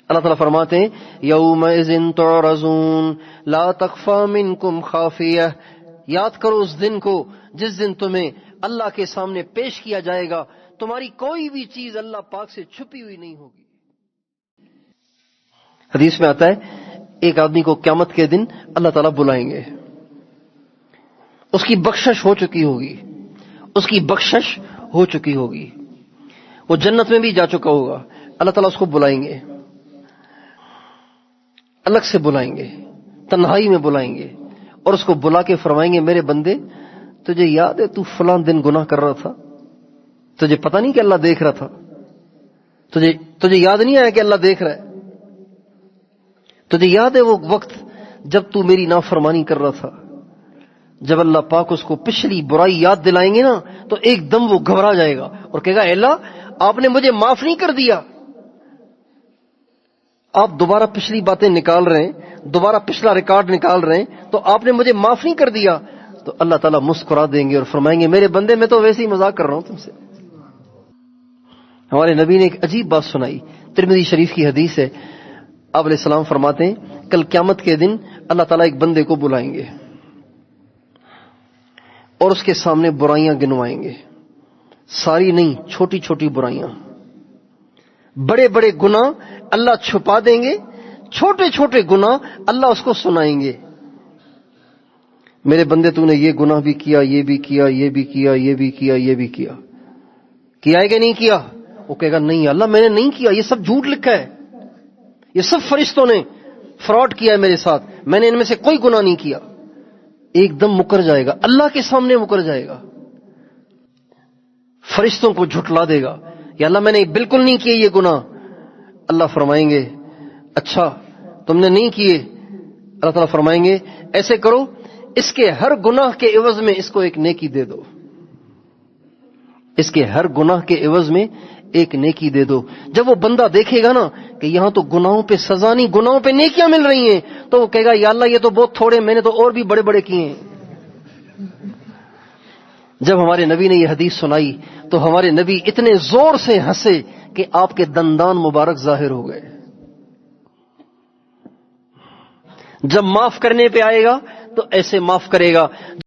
اللہ تعالیٰ فرماتے ہیں یومئذ تعرضون لا تخفی منکم خافیہ، یاد کرو اس دن کو جس دن تمہیں اللہ کے سامنے پیش کیا جائے گا، تمہاری کوئی بھی چیز اللہ پاک سے چھپی ہوئی نہیں ہوگی۔ حدیث میں آتا ہے ایک آدمی کو قیامت کے دن اللہ تعالیٰ بلائیں گے، اس کی بخشش ہو چکی ہوگی، اس کی بخشش ہو چکی ہوگی، وہ جنت میں بھی جا چکا ہوگا، اللہ تعالیٰ اس کو بلائیں گے، الگ سے بلائیں گے، تنہائی میں بلائیں گے، اور اس کو بلا کے فرمائیں گے میرے بندے تجھے یاد ہے تو فلاں دن گناہ کر رہا تھا، تجھے پتہ نہیں کہ اللہ دیکھ رہا تھا، تجھے یاد نہیں آیا کہ اللہ دیکھ رہا ہے، تجھے یاد ہے وہ وقت جب تو میری نافرمانی کر رہا تھا۔ جب اللہ پاک اس کو پچھلی برائی یاد دلائیں گے نا تو ایک دم وہ گھبرا جائے گا اور کہے گا اے اللہ آپ نے مجھے معاف نہیں کر دیا۔ آپ دوبارہ پچھلی باتیں نکال رہے ہیں، دوبارہ پچھلا ریکارڈ نکال رہے ہیں، تو آپ نے مجھے معاف نہیں کر دیا۔ تو اللہ تعالیٰ مسکرا دیں گے اور فرمائیں گے میرے بندے میں تو ویسے ہی مذاق کر رہا ہوں تم سے۔ ہمارے نبی نے ایک عجیب بات سنائی، ترمذی شریف کی حدیث ہے، آپ علیہ السلام فرماتے ہیں کل قیامت کے دن اللہ تعالیٰ ایک بندے کو بلائیں گے اور اس کے سامنے برائیاں گنوائیں گے، ساری نہیں چھوٹی چھوٹی برائیاں، بڑے بڑے گناہ اللہ چھپا دیں گے، چھوٹے چھوٹے گناہ اللہ اس کو سنائیں گے، میرے بندے تو نے یہ گناہ بھی کیا، یہ بھی کیا، یہ بھی کیا، یہ بھی کیا، یہ بھی کیا ہے کہ نہیں کیا؟ وہ کہے گا نہیں اللہ میں نے نہیں کیا، یہ سب جھوٹ لکھا ہے، یہ سب فرشتوں نے فراڈ کیا ہے میرے ساتھ، میں نے ان میں سے کوئی گناہ نہیں کیا۔ ایک دم مکر جائے گا، اللہ کے سامنے مکر جائے گا، فرشتوں کو جھٹلا دے گا یا اللہ میں نے بالکل نہیں کیے یہ گناہ۔ اللہ فرمائیں گے اچھا تم نے نہیں کیے، اللہ تعالیٰ فرمائیں گے ایسے کرو اس کے ہر گناہ کے عوض میں اس کو ایک نیکی دے دو، اس کے ہر گناہ کے عوض میں ایک نیکی دے دو۔ جب وہ بندہ دیکھے گا نا کہ یہاں تو گناہوں پہ سزا نہیں، گناہوں پہ نیکیاں مل رہی ہیں، تو وہ کہے گا یا اللہ یہ تو بہت تھوڑے، میں نے تو اور بھی بڑے بڑے کیے ہیں۔ جب ہمارے نبی نے یہ حدیث سنائی تو ہمارے نبی اتنے زور سے ہنسے کہ آپ کے دندان مبارک ظاہر ہو گئے۔ جب معاف کرنے پہ آئے گا تو ایسے معاف کرے گا